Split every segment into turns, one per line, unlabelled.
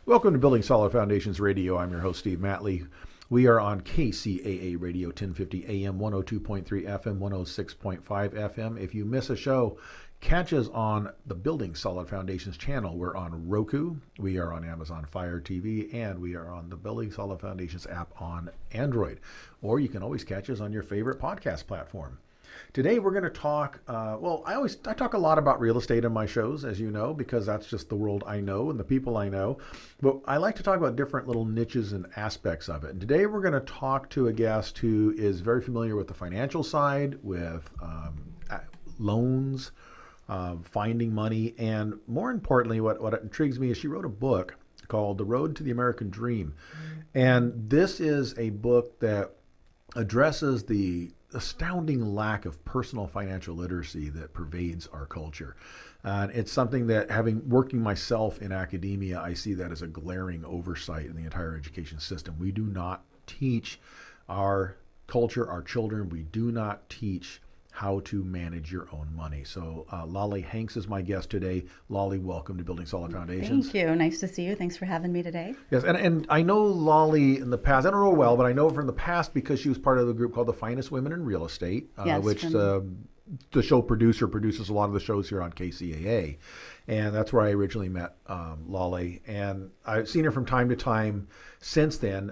Welcome to Building Solid Foundations Radio. I'm your host, Steve Matley. We are on KCAA Radio, 1050 AM, 102.3 FM, 106.5 FM. If you miss a show, catch us on the Building Solid Foundations channel. We're on Roku, we are on Amazon Fire TV, and we are on the Building Solid Foundations app on Android. Or you can always catch us on your favorite podcast platform. Today we're going to talk, I talk a lot about real estate in my shows, as you know, because that's just the world I know and the people I know. But I like to talk about different little niches and aspects of it. And today we're going to talk to a guest who is very familiar with the financial side, with loans, finding money, and more importantly, what intrigues me is she wrote a book called The Road to the American Dream. And this is a book that addresses the astounding lack of personal financial literacy that pervades our culture. And it's something that, having working myself in academia, I see that as a glaring oversight in the entire education system. We do not teach our culture, our children, we do not teach how to manage your own money. So Lolly Hanks is my guest today. Lolly, welcome to Building Solid Foundations.
Thank you. Nice to see you. Thanks for having me today.
Yes, and I know Lolly in the past. I don't know her well, but I know her from the past because she was part of the group called the Finest Women in Real Estate,
Yes,
which the show producer produces a lot of the shows here on KCAA. And that's where I originally met Lolly. And I've seen her from time to time since then.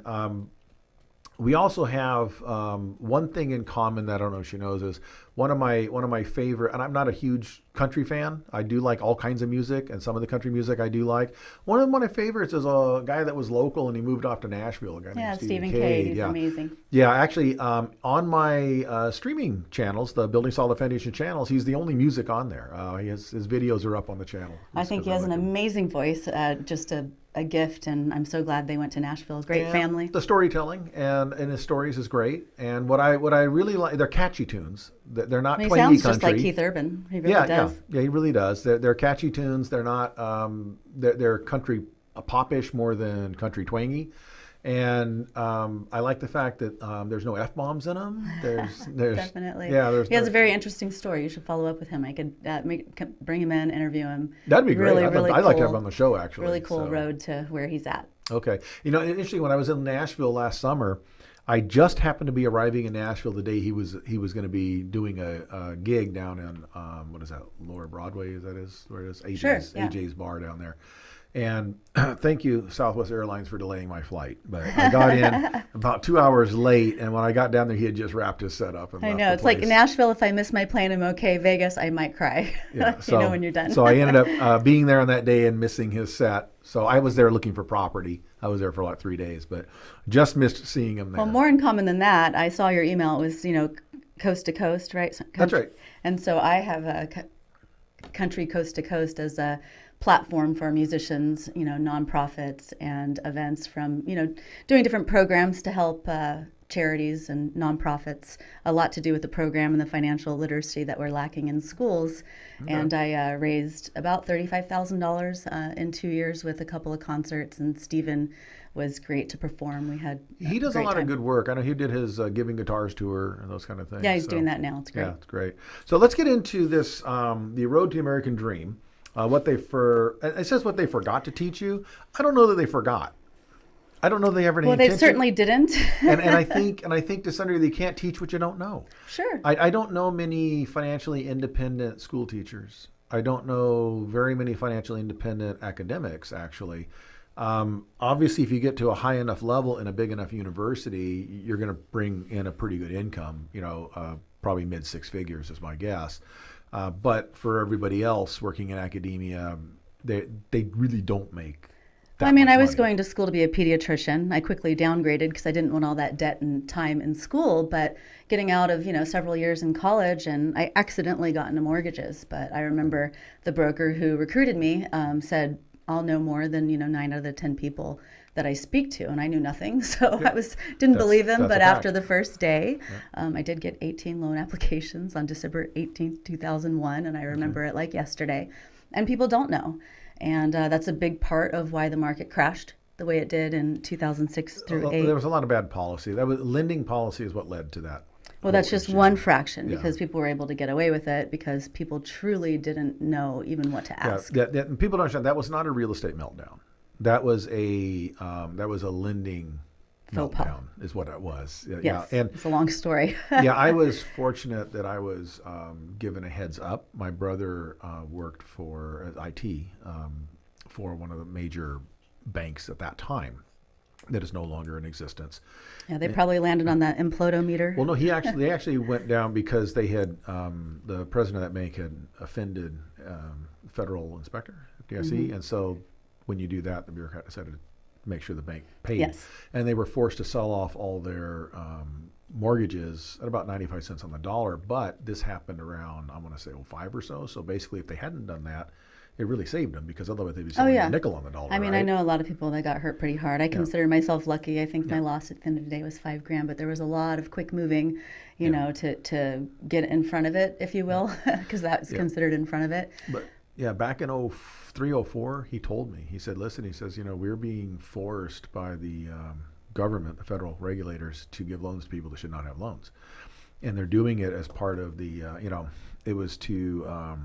We also have one thing in common that I don't know if she knows is one of my favorite, and I'm not a huge country fan. I do like all kinds of music, and some of the country music I do like. One of my favorites is a guy that was local and he moved off to Nashville. A guy named
Stephen Cade. He's amazing.
Yeah, actually, on my streaming channels, the Building Solid Foundation channels, he's the only music on there. His videos are up on the channel.
I think he has an amazing voice, just a gift, and I'm so glad they went to Nashville. Great family.
The storytelling and his stories is great. And what I really like, they're catchy tunes. They're not twangy country.
He sounds just like Keith Urban. He really does.
Yeah, he really does. They're catchy tunes. They're not. They're country popish more than country twangy. And I like the fact that there's no F-bombs in them. There's
definitely.
Yeah,
he has a very interesting story. You should follow up with him. I could bring him in, interview him.
That'd be great.
Really
I'd like to have him on the show, actually.
Really cool road to where he's at.
Okay. You know, interesting, when I was in Nashville last summer, I just happened to be arriving in Nashville the day he was going to be doing a gig down in, what is that, Lower Broadway? Is that where it is? AJ's,
sure, yeah.
AJ's bar down there. And thank you, Southwest Airlines, for delaying my flight. But I got in about 2 hours late, and when I got down there, he had just wrapped his set up. And
I know. It's like in Nashville, if I miss my plane, I'm okay. Vegas, I might cry.
Yeah, so,
you know when you're done.
So I ended up being there on that day and missing his set. So I was there looking for property. I was there for like 3 days, but just missed seeing him there.
Well, more in common than that, I saw your email. It was, coast to coast, right?
That's right.
And so I have a Country Coast to Coast as a platform for musicians, nonprofits and events from, doing different programs to help charities and nonprofits, a lot to do with the program and the financial literacy that we're lacking in schools. Okay. And I raised about $35,000 in 2 years with a couple of concerts, and Stephen was great to perform.
He does a lot of good work. I know he did his Giving Guitars tour and those kind of things.
Yeah, he's doing that now. It's great.
Yeah, it's great. So let's get into this, the Road to the American Dream. It says what they forgot to teach you. I don't know that they forgot. I don't know they ever.
Well, they certainly didn't.
and I think to some degree they can't teach what you don't know.
Sure.
I don't know many financially independent school teachers. I don't know very many financially independent academics, actually. Obviously, if you get to a high enough level in a big enough university, you're going to bring in a pretty good income. Probably mid six figures is my guess. But for everybody else working in academia, they really don't make that much
I was
money.
going to school to be a pediatrician. I quickly downgraded because I didn't want all that debt and time in school. But getting out of, several years in college, and I accidentally got into mortgages. But I remember the broker who recruited me said, I'll know more than, 9 out of the 10 people that I speak to, and I knew nothing, so I didn't believe him. But after the first day, I did get 18 loan applications on December 18th, 2001, and I remember it like yesterday. And people don't know, and that's a big part of why the market crashed the way it did in 2006 through 8.
There was a lot of bad policy. Lending policy is what led to that.
Well, that's just one fraction, because people were able to get away with it because people truly didn't know even what to ask.
Yeah, people don't understand that was not a real estate meltdown. that was a lending
Faux pas.
meltdown, is what it was. Yeah,
Yes,
and
it's a long story.
yeah, I was fortunate that I was given a heads up. My brother worked for IT for one of the major banks at that time that is no longer in existence.
Yeah, they probably landed on that implodometer.
Well, no, they actually went down because they had the president of that bank had offended federal inspector, FDIC, and so when you do that, the bureaucrat decided to make sure the bank paid,
Yes.
and they were forced to sell off all their mortgages at about 95 cents on the dollar. But this happened around, I want to say, '05 or so. So basically, if they hadn't done that, it really saved them, because otherwise they'd be
Oh
selling
yeah.
a nickel on the dollar.
I mean, I
right?
know a lot of people that got hurt pretty hard. I
Yeah.
consider myself lucky. I think my
Yeah.
loss at the end of the day was $5,000, but there was a lot of quick moving, you
Yeah.
know, to get in front of it, if you will, because that's
Yeah.
considered in front of it.
But yeah, back in '03, '04, he told me, he said, listen, he says, we're being forced by the government, the federal regulators, to give loans to people that should not have loans. And they're doing it as part of the, it was to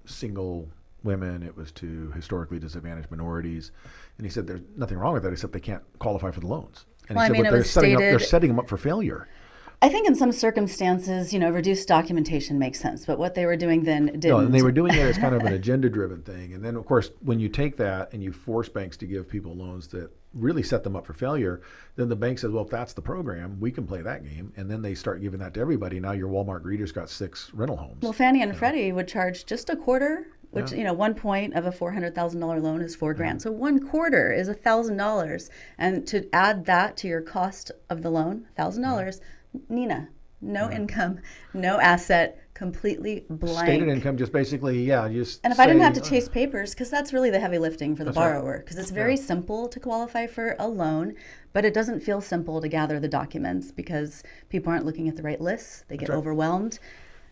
single women, it was to historically disadvantaged minorities. And he said, there's nothing wrong with that, except they can't qualify for the loans. And
Well, I
he said,
mean,
but
it
they're
was
they're
stated.
setting them up for failure.
I think in some circumstances, reduced documentation makes sense, but what they were doing then didn't.
No, and they were doing it as kind of an agenda-driven thing. And then, of course, when you take that and you force banks to give people loans that really set them up for failure, then the bank says, well, if that's the program, we can play that game. And then they start giving that to everybody. Now your Walmart greeter's got 6 rental homes.
Well, Fannie and Freddie would charge just a quarter, which,
Yeah.
1 point of a $400,000 loan is $4,000. So 1/4 is $1,000. And to add that to your cost of the loan, $1,000, Nina, no income, no asset, completely blank.
Stated income, just basically, just
And if I didn't have to
say,
chase papers, because that's really the heavy lifting for the
That's right.
borrower, because it's very simple to qualify for a loan, but it doesn't feel simple to gather the documents because people aren't looking at the right lists. They get
right.
overwhelmed.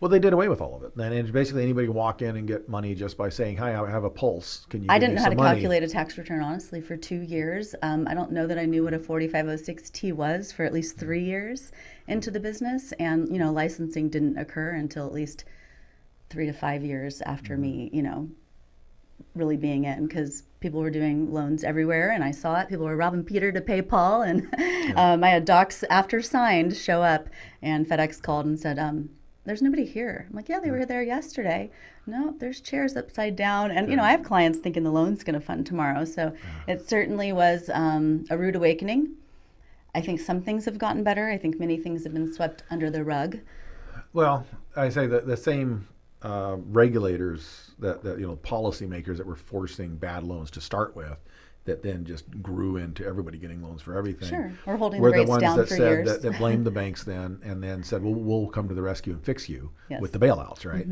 well, they did away with all of it. And it's basically anybody can walk in and get money just by saying, hi, I have a pulse. Can you
I
give
didn't
me
know how to
some money?
calculate a tax return, honestly, for 2 years. I don't know that I knew what a 4506T was for at least 3 years into the business. And, licensing didn't occur until at least 3 to 5 years after me, really being in, because people were doing loans everywhere and I saw it. People were robbing Peter to pay Paul. And I had docs after signed show up, and FedEx called and said, there's nobody here. I'm like, yeah, they were there yesterday. No, there's chairs upside down. And, I have clients thinking the loan's going to fund tomorrow. So it certainly was a rude awakening. I think some things have gotten better. I think many things have been swept under the rug.
Well, I say that the same regulators that policymakers that were forcing bad loans to start with, that then just grew into everybody getting loans for everything.
Sure, or holding
were
the
the
rates
ones
down
that
for
said
years.
that blamed the banks then, and then said, well, we'll come to the rescue and fix you
Yes.
with the bailouts, right?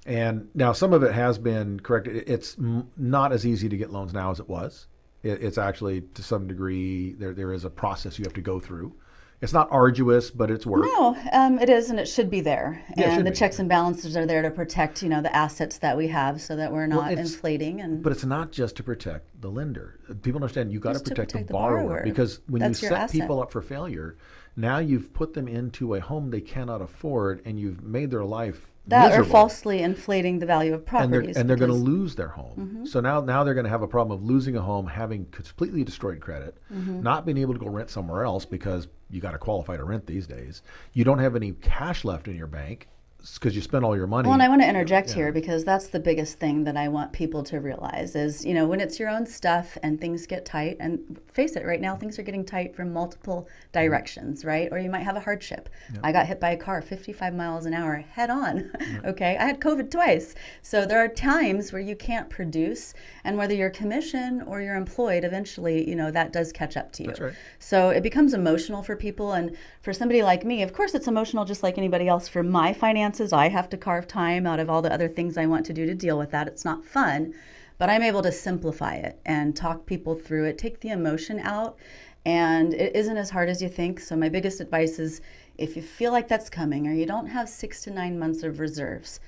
And now some of it has been corrected. It's not as easy to get loans now as it was. It's actually, to some degree, there is a process you have to go through. It's not arduous, but it's work.
No, it is, and it should be there.
Yeah, it
And
should
the
be.
checks and balances are there to protect, the assets that we have, so that we're not
it's-
inflating. And
But it's not just to protect the lender. People understand you got to
Just to
protect the
protect the
borrower,
borrower.
because when
That's
you
your
set
asset.
people up for failure, now you've put them into a home they cannot afford, and you've made their life
that
miserable.
or falsely inflating the value of
and
properties.
they're going to
because-
lose their home. So now they're going to have a problem of losing a home, having completely destroyed credit, not being able to go rent somewhere else because you got to qualify to rent these days. You don't have any cash left in your bank because you spent all your money.
Well, and I want to interject here, because that's the biggest thing that I want people to realize is, when it's your own stuff and things get tight, and face it, right now things are getting tight from multiple directions, right? Or you might have a hardship. I got hit by a car 55 miles an hour head on. Okay. I had COVID twice. So there are times where you can't produce, and whether you're commission or you're employed, eventually, that does catch up to you.
That's right.
So it becomes emotional for people. And for somebody like me, of course, it's emotional just like anybody else. For my finances, I have to carve time out of all the other things I want to do to deal with that. It's not fun, but I'm able to simplify it and talk people through it, take the emotion out, and it isn't as hard as you think. So my biggest advice is, if you feel like that's coming or you don't have 6 to 9 months of reserves,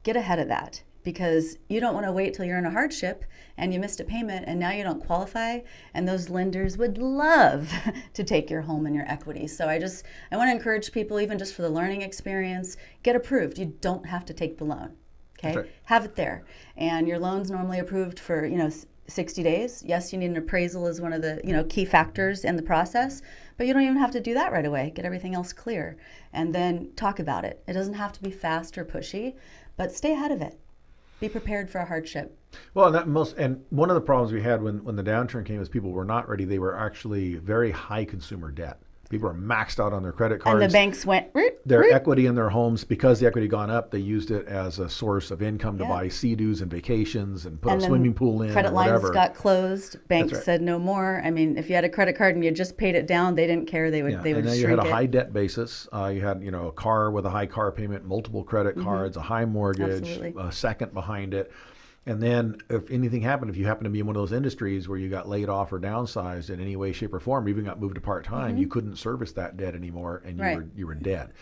get ahead of that, because you don't want to wait till you're in a hardship and you missed a payment and now you don't qualify, and those lenders would love to take your home and your equity. So I want to encourage people, even just for the learning experience, get approved. You don't have to take the loan. Okay.
That's right.
Have it there. And your loan's normally approved for, 60 days. Yes, you need an appraisal as one of the, key factors in the process, but you don't even have to do that right away. Get everything else clear and then talk about it. It doesn't have to be fast or pushy, but stay ahead of it. Be prepared for a hardship.
Well, and one of the problems we had when the downturn came is people were not ready. They were actually very high consumer debt. People were maxed out on their credit cards.
And the banks went,
their equity in their homes, because the equity gone up, they used it as a source of income to buy sea-doos and vacations and put a swimming pool in.
Credit
or whatever.
lines got closed. Banks said no more. I mean, if you had a credit card and you just paid it down, they didn't care. They would
and then you had a high debt basis. You had a car with a high car payment, multiple credit cards, a high mortgage, a second behind it. And then if anything happened, if you happen to be in one of those industries where you got laid off or downsized in any way, shape, or form, or even got moved to part-time, you couldn't service that debt anymore, and you were dead.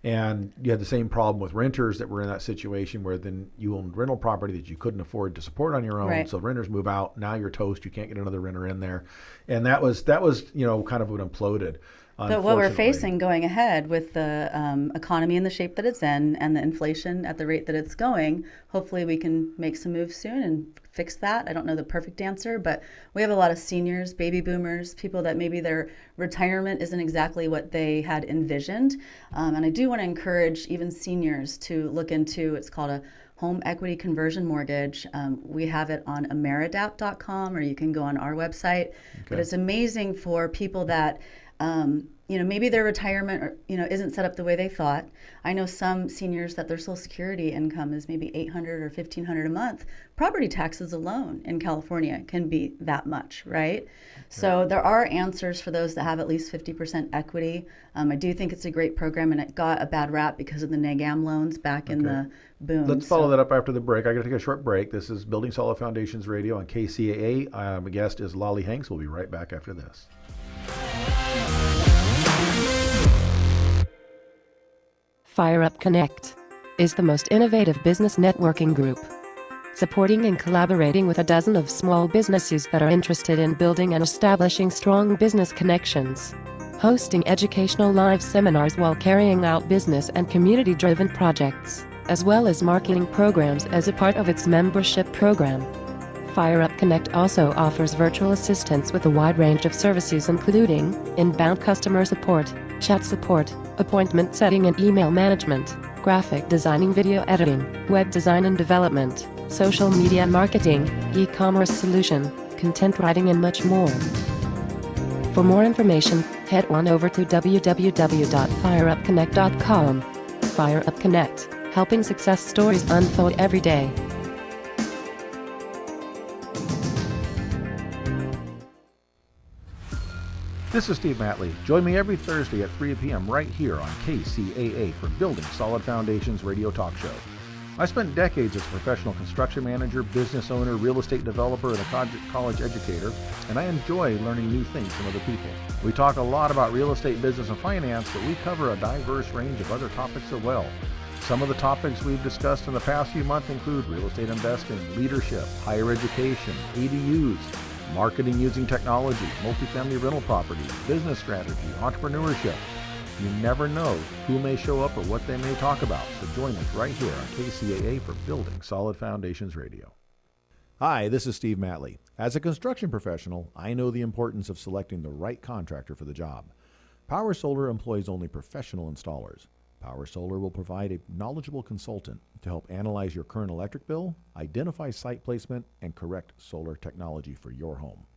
And you had the same problem with renters that were in that situation where then you owned rental property that you couldn't afford to support on your own. So renters move out. Now you're toast. You can't get another renter in there. And that was kind of what imploded.
But what we're facing going ahead with the economy in the shape that it's in and the inflation at the rate that it's going, hopefully we can make some moves soon and fix that. I don't know the perfect answer, but we have a lot of seniors, baby boomers, people that maybe their retirement isn't exactly what they had envisioned. And I do want to encourage even seniors to look into, it's called a home equity conversion mortgage. We have it on ameridapt.com, or you can go on our website. But it's amazing for people that maybe their retirement isn't set up the way they thought. I know some seniors that their Social Security income is maybe $800 or $1,500 a month. Property taxes alone in California can be that much, right? So there are answers for those that have at least 50% equity. I do think it's a great program, and it got a bad rap because of the NAGAM loans back in the boom.
Let's follow that up after the break. I got to take a short break. This is Building Solid Foundations Radio on KCAA. My guest is Lolly Hanks. We'll be right back after this.
FireUp Connect is the most innovative business networking group, supporting and collaborating with a dozen of small businesses that are interested in building and establishing strong business connections, hosting educational live seminars while carrying out business and community-driven projects, as well as marketing programs as a part of its membership program. FireUp Connect also offers virtual assistance with a wide range of services, including inbound customer support, chat support, appointment setting and email management, graphic designing, video editing, web design and development, social media marketing, e-commerce solution, content writing, and much more. For more information, head on over to www.fireupconnect.com. FireUp Connect, helping success stories unfold every day.
This is Steve Matley. Join me every Thursday at 3 p.m. right here on KCAA for Building Solid Foundations radio talk show. I spent decades as a professional construction manager, business owner, real estate developer, and a college educator, and I enjoy learning new things from other people. We talk a lot about real estate, business, and finance, but we cover a diverse range of other topics as well. Some of the topics we've discussed in the past few months include real estate investing, leadership, higher education, ADUs, marketing using technology, multifamily rental properties, business strategy, entrepreneurship. You never know who may show up or what they may talk about, so join us right here on KCAA for Building Solid Foundations Radio. Hi, this is Steve Matley. As a construction professional, I know the importance of selecting the right contractor for the job. Power Solar employs only professional installers. Power Solar will provide a knowledgeable consultant to help analyze your current electric bill, identify site placement, and correct solar technology for your home.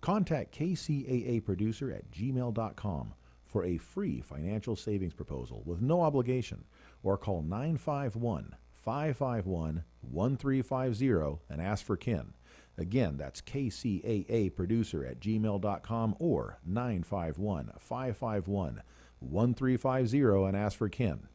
Contact KCAA Producer at gmail.com for a free financial savings proposal with no obligation, or call 951-551-1350 and ask for Ken. Again, that's KCAA Producer at gmail.com or 951-551-1350 and ask for Ken.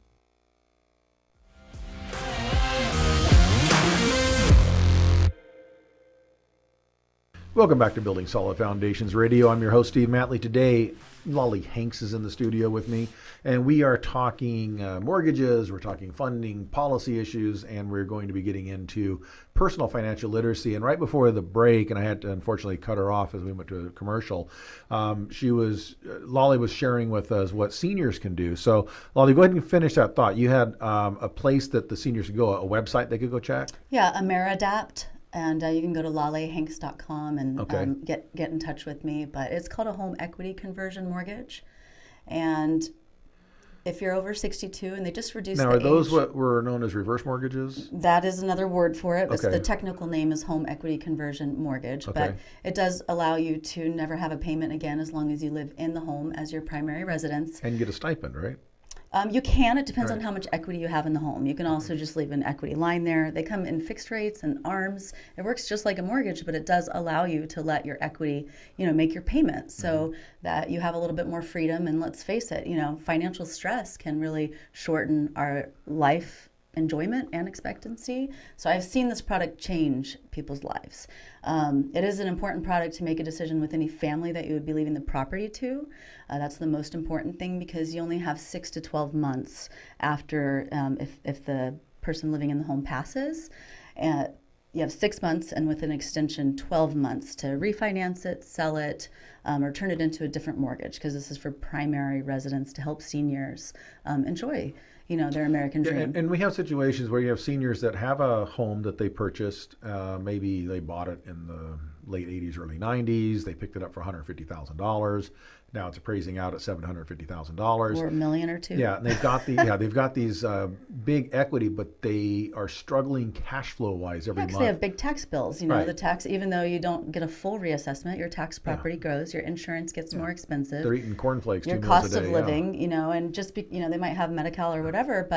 Welcome back to Building Solid Foundations Radio. I'm your host, Steve Matley. Today, Lolly Hanks is in the studio with me, and we are talking mortgages, we're talking funding, policy issues, and we're going to be getting into personal financial literacy. And right before the break, and I had to unfortunately cut her off as we went to a commercial, Lolly was sharing with us what seniors can do. So, Lolly, go ahead and finish that thought. You had a place that the seniors could go, a website they could go check?
Yeah, AmeriAdapt. And you can go to lalehanks.com and
Okay.
get in touch with me. But it's called a home equity conversion mortgage. And if you're over 62 and they just reduced
Now,
the
are those
age,
what were known as reverse mortgages?
that is another word for it. But
Okay.
the technical name is home equity conversion mortgage.
Okay.
But it does allow you to never have a payment again as long as you live in the home as your primary residence.
And get a stipend, right?
You can. It depends on
Right.
how much equity you have in the home. You can also just leave an equity line there. They come in fixed rates and ARMs. It works just like a mortgage, but it does allow you to let your equity, make your payments so that you have a little bit more freedom. And let's face it, financial stress can really shorten our life enjoyment and expectancy. So I've seen this product change people's lives. It is an important product to make a decision with any family that you would be leaving the property to. That's the most important thing because you only have 6 to 12 months after if the person living in the home passes. You have 6 months and with an extension 12 months to refinance it, sell it, or turn it into a different mortgage because this is for primary residents to help seniors enjoy their American dream.
And we have situations where you have seniors that have a home that they purchased. Maybe they bought it in the late 80s, early 90s. They picked it up for $150,000. Now it's appraising out at $750,000.
Or a million or two.
Yeah, and they've got these big equity, but they are struggling cash flow wise every
Because
month.
they have big tax bills.
Right.
The tax, even though you don't get a full reassessment, your tax property grows, your insurance gets more expensive.
They're eating cornflakes
Your
2 meals a
cost
day.
of living, and just they might have Medi-Cal or whatever,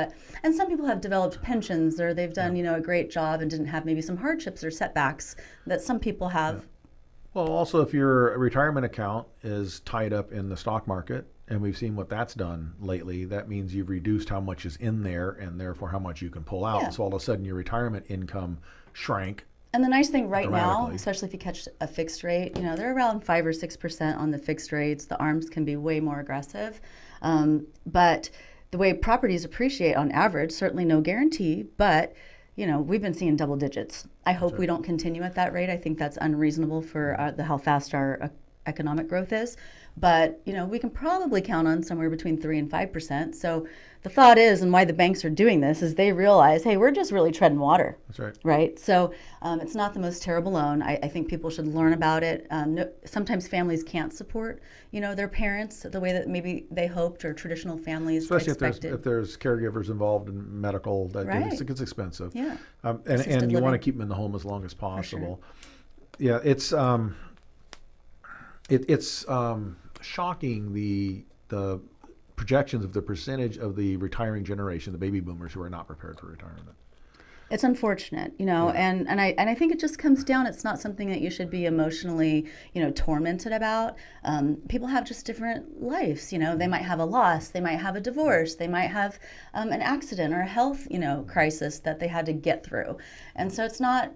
and some people have developed pensions or they've done a great job and didn't have maybe some hardships or setbacks that some people have.
Well, also, if your retirement account is tied up in the stock market, and we've seen what that's done lately, that means you've reduced how much is in there and therefore how much you can pull out.
Yeah.
So all of a sudden your retirement income shrank.
And the nice thing right now,
Dramatically.
especially if you catch a fixed rate, they're around 5 or 6% on the fixed rates. The ARMs can be way more aggressive. But the way properties appreciate on average, certainly no guarantee, but we've been seeing double digits. I hope we don't continue at that rate. I think that's unreasonable for how fast our economic growth is. But, we can probably count on somewhere between 3 and 5%. So the thought is, and why the banks are doing this, is they realize, hey, we're just really treading water.
That's right.
Right? So it's not the most terrible loan. I think people should learn about it. Sometimes families can't support, their parents the way that maybe they hoped or traditional families
Especially
expected.
if there's caregivers involved in medical, that
Right.
it's expensive.
Yeah.
And
Assisted
you want to
living.
keep them in the home as long as possible.
sure.
Yeah, it's shocking the projections of the percentage of the retiring generation, the baby boomers, who are not prepared for retirement.
It's unfortunate, and I think it just comes down. It's not something that you should be emotionally, tormented about. People have just different lives. They might have a loss, they might have a divorce, they might have an accident or a health, crisis that they had to get through, and so it's not.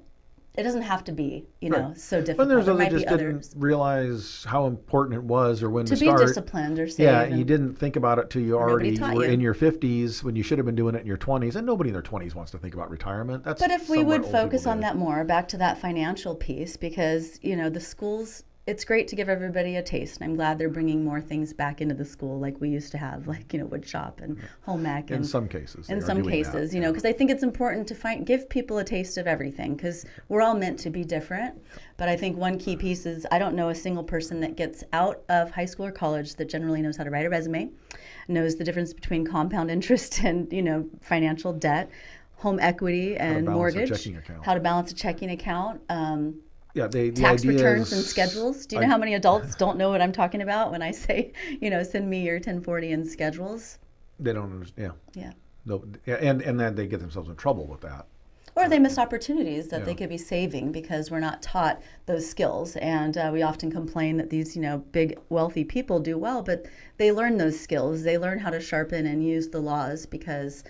It doesn't have to be,
Right.
so
But
difficult.
there's
There
those that
might be
just didn't
others
realize how important it was or when
to
to
be
start.
disciplined or save.
Yeah,
and
you didn't think about it till you
Or nobody
already
taught
were
you.
in your 50s when you should have been doing it in your 20s. And nobody in their 20s wants to think about retirement. That's
But if we
somewhat
would
old
focus
people
on
do.
that more, back to that financial piece, because, the schools, it's great to give everybody a taste. And I'm glad they're bringing more things back into the school like we used to have, like, wood shop and home ec.
In
And
some cases.
in
they are
some
doing
cases,
that.
because I think it's important to give people a taste of everything because we're all meant to be different. But I think one key piece is I don't know a single person that gets out of high school or college that generally knows how to write a resume, knows the difference between compound interest and, financial debt, home equity and
balance a
mortgage,
checking account.
how to balance a checking account,
Yeah, the
tax
idea
returns
is,
and schedules. Do you know how many adults don't know what I'm talking about when I say, send me your 1040 and schedules?
They don't understand. Yeah.
Yeah.
No, and then they get themselves in trouble with that.
Or they miss opportunities that
Yeah.
they could be saving because we're not taught those skills. And we often complain that these, big wealthy people do well, but they learn those skills. They learn how to sharpen and use the laws because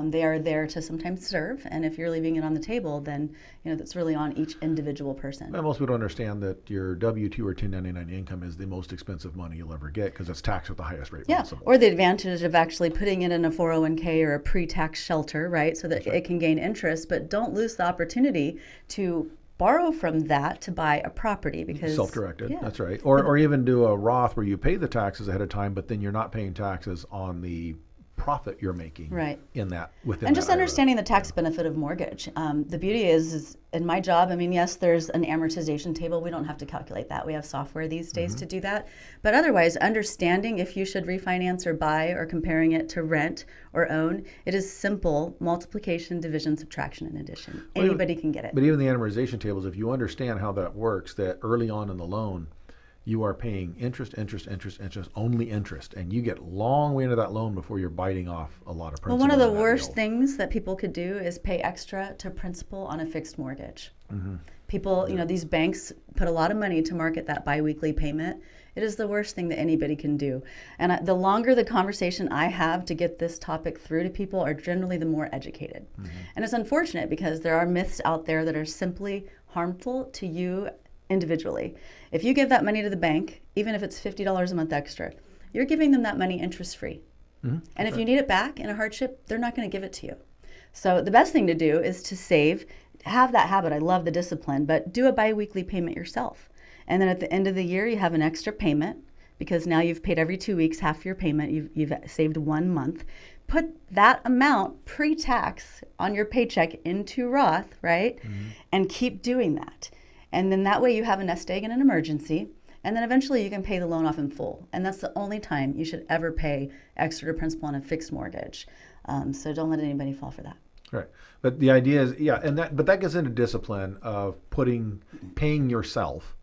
they are there to sometimes serve. And if you're leaving it on the table, then, that's really on each individual person.
And most people don't understand that your W-2 or 1099 income is the most expensive money you'll ever get because it's taxed at the highest rate
Yeah,
possible.
or the advantage of actually putting it in a 401k or a pre-tax shelter, right, so that it can gain interest, but don't lose the opportunity to borrow from that to buy a property because
Self-directed,
yeah.
that's right. Or even do a Roth where you pay the taxes ahead of time, but then you're not paying taxes on the profit you're making
Right.
in that within
And
that
just
IRA.
understanding the tax benefit of mortgage. The beauty is in my job, I mean, yes, there's an amortization table. We don't have to calculate that. We have software these days to do that. But otherwise, understanding if you should refinance or buy or comparing it to rent or own, it is simple multiplication, division, subtraction, and addition. Anybody can get it.
But even the amortization tables, if you understand how that works, that early on in the loan, you are paying interest, only interest, and you get long way into that loan before you're biting off a lot of principal.
Well, one of the
in that
worst
deal.
things that people could do is pay extra to principal on a fixed mortgage. People, these banks put a lot of money to market that biweekly payment. It is the worst thing that anybody can do. And the longer the conversation I have to get this topic through to people are generally the more educated. And it's unfortunate because there are myths out there that are simply harmful to you individually. If you give that money to the bank, even if it's $50 a month extra, you're giving them that money interest-free. And if you need it back in a hardship, they're not going to give it to you. So the best thing to do is to save, have that habit. I love the discipline, but do a biweekly payment yourself. And then at the end of the year, you have an extra payment because now you've paid every 2 weeks half your payment. You've saved 1 month. Put that amount pre-tax on your paycheck into Roth, right? And keep doing that. And then that way you have a nest egg in an emergency. And then eventually you can pay the loan off in full. And that's the only time you should ever pay extra to principal on a fixed mortgage. So don't let anybody fall for that.
Right. But the idea is, but that gets into discipline of paying yourself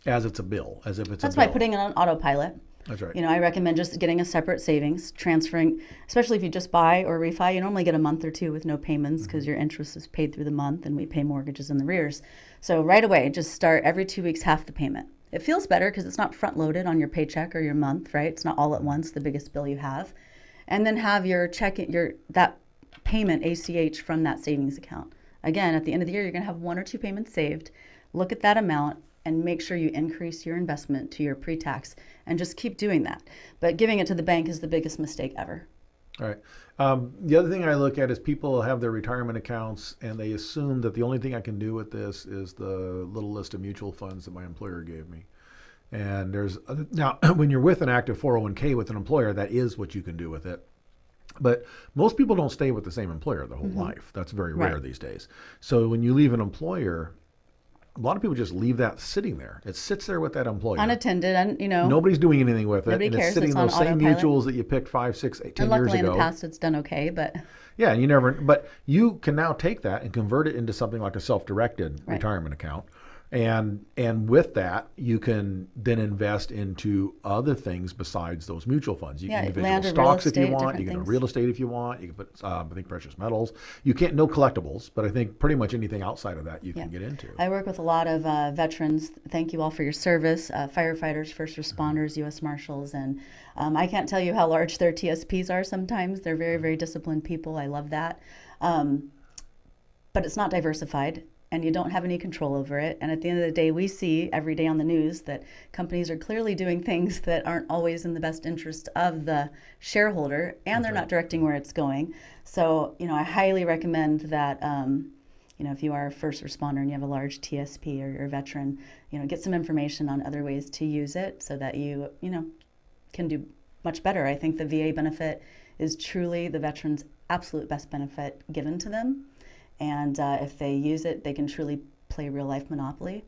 as it's a bill, as if it's
That's
a bill.
why putting it on autopilot.
That's right.
I recommend just getting a separate savings, transferring, especially if you just buy or refi, you normally get a month or two with no payments because your interest is paid through the month and we pay mortgages in the rears. So right away, just start every 2 weeks, half the payment. It feels better because it's not front loaded on your paycheck or your month, right? It's not all at once, the biggest bill you have. And then have your that payment ACH from that savings account. Again, at the end of the year, you're going to have 1 or 2 payments saved. Look at that amount and make sure you increase your investment to your pre-tax and just keep doing that. But giving it to the bank is the biggest mistake ever.
All right. The other thing I look at is people have their retirement accounts and they assume that the only thing I can do with this is the little list of mutual funds that my employer gave me. And now when you're with an active 401k with an employer, that is what you can do with it. But most people don't stay with the same employer their whole life. That's very rare these days. So when you leave an employer, a lot of people just leave that sitting there. It sits there with that employer.
Unattended, and
nobody's doing anything with it.
Nobody
and
cares.
it's sitting
It's
in those
on
same
autopilot.
mutuals that you picked 5, 6, 8, 10
and
years
luckily
ago.
in the past it's done okay, but
Yeah, but you can now take that and convert it into something like a self-directed retirement account. And with that, you can then invest into other things besides those mutual funds. You can individual
land or real
stocks if you
estate,
want.
different
You can do
things.
real estate if you want. You can put, I think, precious metals. You can't, no collectibles, but I think pretty much anything outside of that you can get into.
I work with a lot of veterans. Thank you all for your service, firefighters, first responders, U.S. Marshals, and I can't tell you how large their TSPs are sometimes. They're very, very disciplined people. I love that. But it's not diversified, and you don't have any control over it. And at the end of the day, we see every day on the news that companies are clearly doing things that aren't always in the best interest of the shareholder, and they're not directing where it's going. So, I highly recommend that, if you are a first responder and you have a large TSP or you're a veteran, get some information on other ways to use it so that you can do much better. I think the VA benefit is truly the veteran's absolute best benefit given to them. And if they use it, they can truly play real life Monopoly.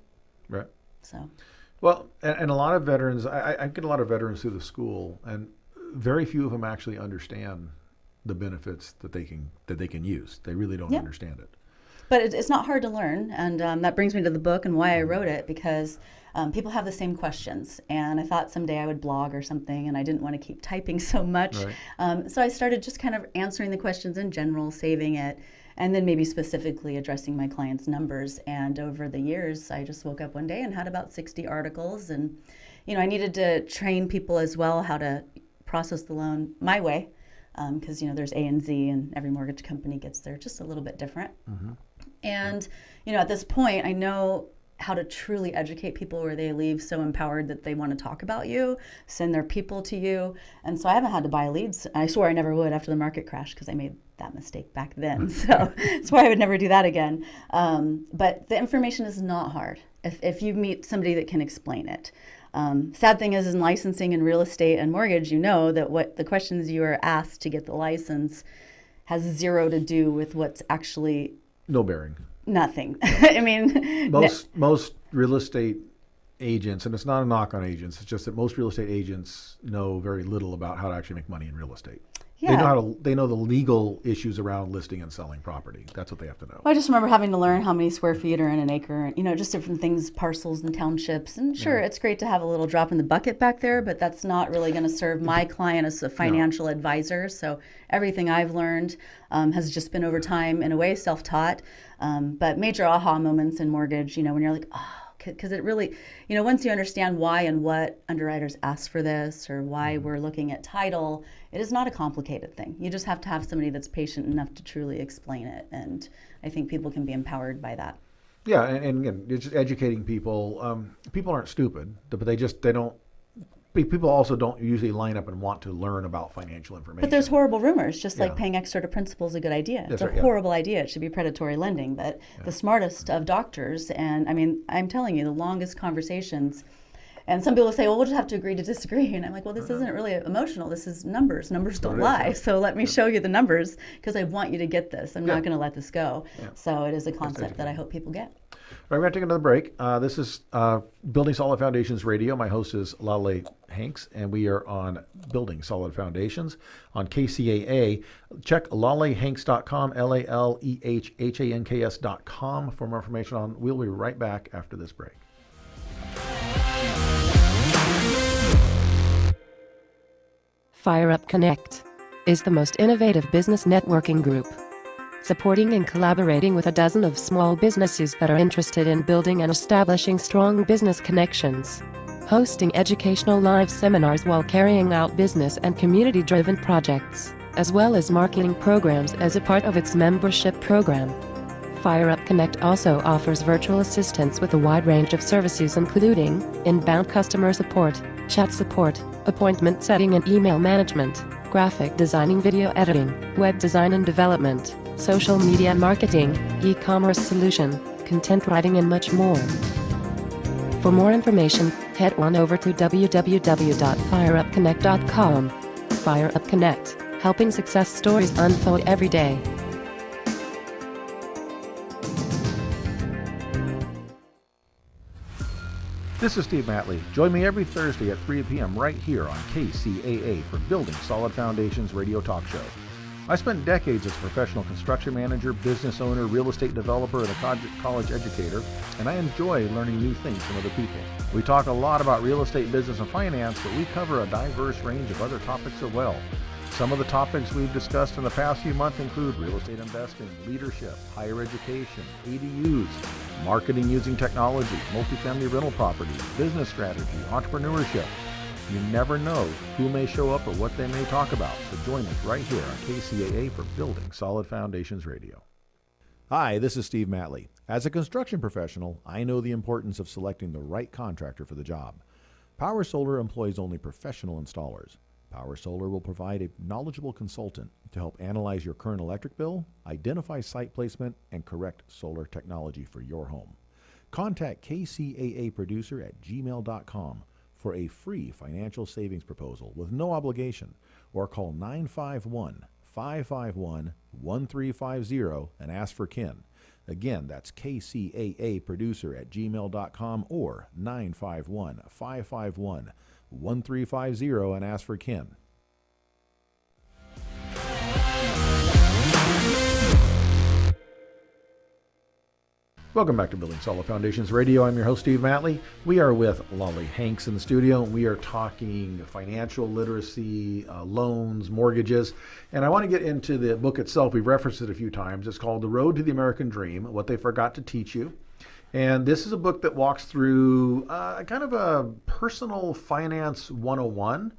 Right.
So.
Well, and a lot of veterans, I get a lot of veterans through the school, and very few of them actually understand the benefits that they can use. They really don't understand it.
But it's not hard to learn, and that brings me to the book and why I wrote it, because people have the same questions, and I thought someday I would blog or something, and I didn't want to keep typing so much. Right. So I started just kind of answering the questions in general, saving it, and then maybe specifically addressing my clients' numbers. And over the years, I just woke up one day and had about 60 articles, and I needed to train people as well how to process the loan my way, because there's A and Z, and every mortgage company gets there just a little bit different. And, at this point, I know how to truly educate people where they leave so empowered that they want to talk about you, send their people to you. And so I haven't had to buy leads. I swore I never would after the market crash because I made that mistake back then. So that's why I would never do that again. But the information is not hard. if you meet somebody that can explain it. Sad thing is in licensing and real estate and mortgage, you know that what the questions you are asked to get the license has zero to do with what's actually
No bearing.
nothing. I mean,
Most real estate agents, and it's not a knock on agents, it's just that most real estate agents know very little about how to actually make money in real estate.
yeah.
They know the legal issues around listing and selling property. That's what they have to know.
Well, I just remember having to learn how many square feet are in an acre, and just different things, parcels and townships. And sure, it's great to have a little drop in the bucket back there, but that's not really going to serve my client as a financial advisor. So everything I've learned has just been over time, in a way, self-taught. But major aha moments in mortgage, when you're like, oh, because it really, once you understand why and what underwriters ask for this or why we're looking at title, it is not a complicated thing. You just have to have somebody that's patient enough to truly explain it. And I think people can be empowered by that.
Yeah, and again, it's just educating people. People aren't stupid, but they don't. People also don't usually line up and want to learn about financial information.
But there's horrible rumors, just like paying extra to principal is a good idea.
That's
It's a
right,
horrible idea. It should be predatory lending. But the smartest of doctors, and I mean, I'm telling you, the longest conversations, and some people say, well, we'll just have to agree to disagree. And I'm like, well, this isn't really emotional. This is numbers. Numbers don't lie. So let me show you the numbers because I want you to get this. I'm not going to let this go. So it is a concept that I hope people get.
All right, we're going to take another break. This is Building Solid Foundations Radio. My host is Matley Hanks, and we are on Building Solid Foundations on KCAA. Check lalehhanks.com, LALEHHANKS.com for more information on. We'll be right back after this break.
Fire Up Connect is the most innovative business networking group, supporting and collaborating with a dozen of small businesses that are interested in building and establishing strong business connections, hosting educational live seminars while carrying out business and community-driven projects, as well as marketing programs as a part of its membership program. Fire Up Connect also offers virtual assistance with a wide range of services including inbound customer support, chat support, appointment setting and email management, graphic designing, video editing, web design and development, social media marketing, e-commerce solution, content writing and much more. For more information, head on over to www.fireupconnect.com. Fire Up Connect, helping success stories unfold every day.
This is Steve Matley. Join me every Thursday at 3 p.m. right here on KCAA for Building Solid Foundations Radio Talk Show. I spent decades as a professional construction manager, business owner, real estate developer, and a college educator, and I enjoy learning new things from other people. We talk a lot about real estate, business, and finance, but we cover a diverse range of other topics as well. Some of the topics we've discussed in the past few months include real estate investing, leadership, higher education, ADUs, marketing using technology, multifamily rental properties, business strategy, entrepreneurship. You never know who may show up or what they may talk about, so join us right here on KCAA for Building Solid Foundations Radio. Hi, this is Steve Matley. As a construction professional, I know the importance of selecting the right contractor for the job. Power Solar employs only professional installers. Power Solar will provide a knowledgeable consultant to help analyze your current electric bill, identify site placement, and correct solar technology for your home. Contact KCAA Producer at gmail.com for a free financial savings proposal with no obligation, or call 951-551-1350 and ask for Ken. Again, that's KCAA Producer at gmail.com or 951-551-1350 and ask for Ken. Welcome back to Building Solid Foundations Radio. I'm your host, Steve Matley. We are with Matley Hanks in the studio, and we are talking financial literacy, loans, mortgages. And I want to get into the book itself. We've referenced it a few times. It's called The Road to the American Dream, What They Forgot to Teach You. And this is a book that walks through kind of a personal finance 101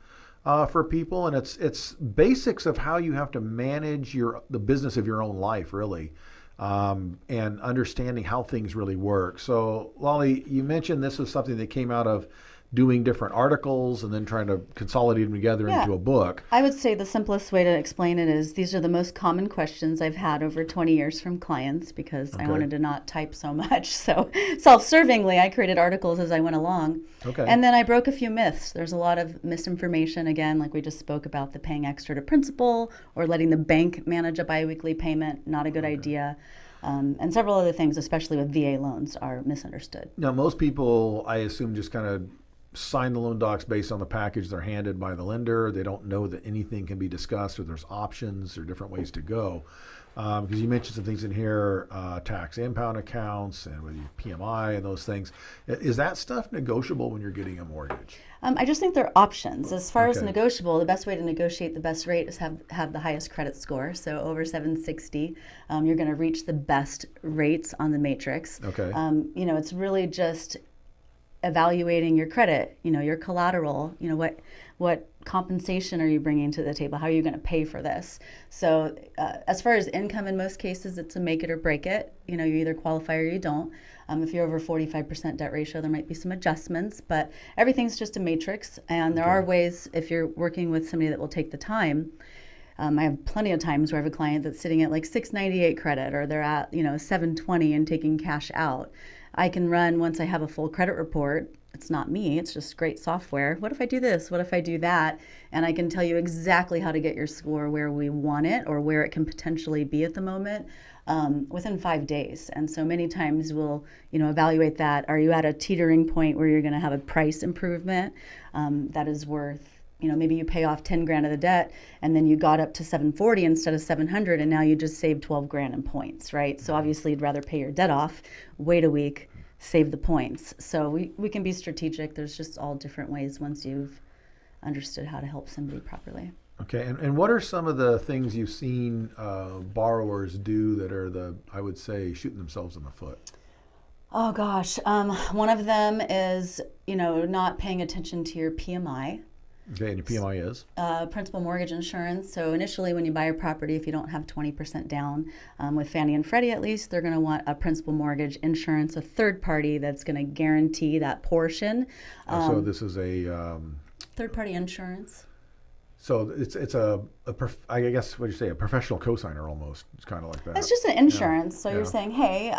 for people. And it's basics of how you have to manage the business of your own life, really. And understanding how things really work. So, Lolly, you mentioned this was something that came out of doing different articles and then trying to consolidate them together
Yeah.
into a book.
I would say the simplest way to explain it is these are the most common questions I've had over 20 years from clients because I
Okay.
wanted to not type so much. So self-servingly, I created articles as I went along.
Okay.
And then I broke a few myths. There's a lot of misinformation, again, like we just spoke about the paying extra to principal or letting the bank manage a biweekly payment, not a good idea. And several other things, especially with VA loans, are misunderstood.
Now, most people, I assume, just kind of sign the loan docs based on the package they're handed by the lender. They don't know that anything can be discussed or there's options or different ways to go. Because you mentioned some things in here, tax impound accounts and with PMI and those things. Is that stuff negotiable when you're getting a mortgage?
I just think they're options. As far as
Okay.
negotiable, the best way to negotiate the best rate is have the highest credit score. So over 760, you're going to reach the best rates on the matrix.
Okay.
It's really just evaluating your credit, your collateral, what compensation are you bringing to the table? How are you going to pay for this? So as far as income, in most cases, it's a make it or break it. You either qualify or you don't. If you're over 45% debt ratio, there might be some adjustments, but everything's just a matrix. And there are ways, if you're working with somebody that will take the time. I have plenty of times where I have a client that's sitting at like 698 credit, or they're at 720 and taking cash out. I can run, once I have a full credit report, it's not me, it's just great software. What if I do this? What if I do that? And I can tell you exactly how to get your score where we want it or where it can potentially be at the moment within 5 days. And so many times we'll evaluate that. Are you at a teetering point where you're going to have a price improvement that is worth, maybe you pay off 10 grand of the debt and then you got up to 740 instead of 700 and now you just saved 12 grand in points, right? So obviously you'd rather pay your debt off, wait a week, save the points. So we can be strategic. There's just all different ways once you've understood how to help somebody properly.
Okay, and what are some of the things you've seen borrowers do that are I would say, shooting themselves in the foot?
Oh gosh, one of them is, not paying attention to your PMI.
Okay, and your PMI is?
Principal mortgage insurance. So initially when you buy a property, if you don't have 20% down, with Fannie and Freddie at least, they're going to want a principal mortgage insurance, a third party that's going to guarantee that portion.
So this is a...
Third party insurance.
So it's I guess what you say, a professional cosigner almost. It's kind of like that.
It's just an insurance. So
Yeah.
you're saying, hey,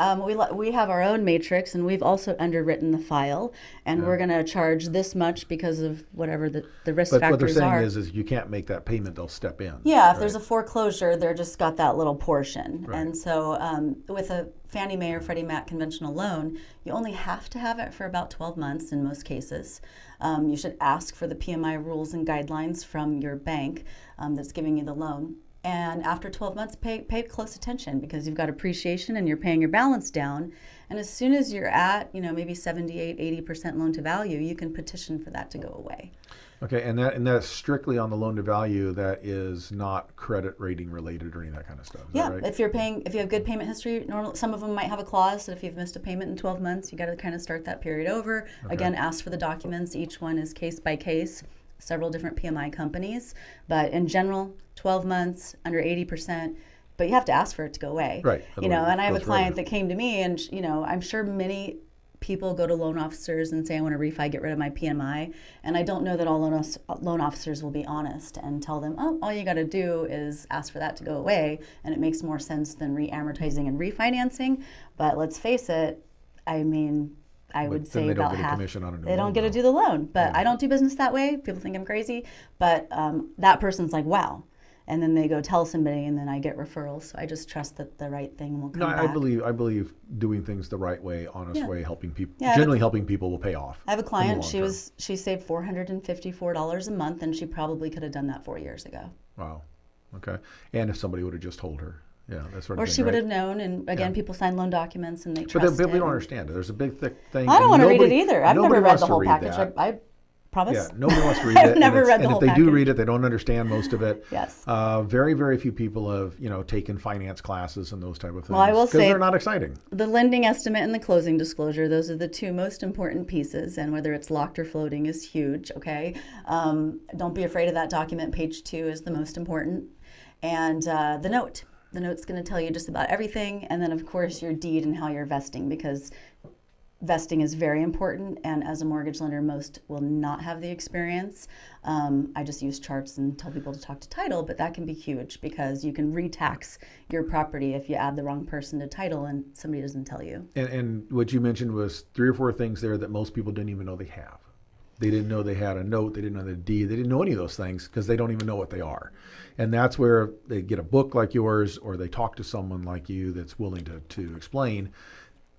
we have our own matrix and we've also underwritten the file and we're going to charge this much because of whatever the risk
But what they're
factors
saying
are.
is you can't make that payment, they'll step in.
Yeah, if there's a foreclosure, they're just got that little portion.
Right.
And so with a Fannie Mae or Freddie Mac conventional loan, you only have to have it for about 12 months in most cases. You should ask for the PMI rules and guidelines from your bank that's giving you the loan. And after 12 months, pay close attention because you've got appreciation and you're paying your balance down. And as soon as you're at, maybe 78, 80% loan to value, you can petition for that to go away.
Okay, and that's strictly on the loan to value. That is not credit rating related or any of that kind of stuff. Is
Yeah,
that right?
if you have good payment history, normally some of them might have a clause that if you've missed a payment in 12 months, you got to kind of start that period over.
Okay.
Again, ask for the documents. Each one is case by case, several different PMI companies. But in general, 12 months, under 80%, but you have to ask for it to go away.
Right.
And I have a
Goes
client
forever.
that came to me and, I'm sure many people go to loan officers and say, I want to refi, get rid of my PMI. And I don't know that all loan officers will be honest and tell them, oh, all you got to do is ask for that to go away. And it makes more sense than re-amortizing and refinancing. But let's face it, I would
Then
say
they don't
about
get a
half.
commission on a new
They don't
loan,
get to
though.
do the loan. But I don't do business that way. People think I'm crazy. But that person's like, wow. And then they go tell somebody, and then I get referrals. So I just trust that the right thing will come
No,
back.
I believe doing things the right way, honest way, helping people.
Yeah,
Generally, helping people will pay off.
I have a
in the
client,
long term.
she saved $454 a month, and she probably could have done that 4 years ago.
Wow. Okay. And if somebody would have just told her, yeah, that sort of
Or
thing.
she would
right?
have known, and again,
Yeah.
people sign loan documents and they
But
trust
they
it.
don't understand it. There's a big thick thing.
I don't
and
want to read it
nobody-
either. I've
nobody
never read
wants
the
to
whole
read
package.
that.
I promise.
Yeah, nobody wants to read
I've
it.
never
and
read the
and
whole
if they do
package.
read it, they don't understand most of it.
Yes.
Very, very few people have, taken finance classes and those type of things.
Well, I will
'cause
say-
they're not exciting.
The lending estimate and the closing disclosure, those are the two most important pieces, and whether it's locked or floating is huge, okay? Don't be afraid of that document. Page 2 is the most important. And the note. The note's going to tell you just about everything, and then, of course, your deed and how you're vesting, because vesting is very important, and as a mortgage lender, most will not have the experience. I just use charts and tell people to talk to title, but that can be huge because you can retax your property if you add the wrong person to title and somebody doesn't tell you.
And what you mentioned was 3 or 4 things there that most people didn't even know they have. They didn't know they had a note. They didn't know the deed. They didn't know any of those things because they don't even know what they are. And that's where they get a book like yours, or they talk to someone like you that's willing to explain.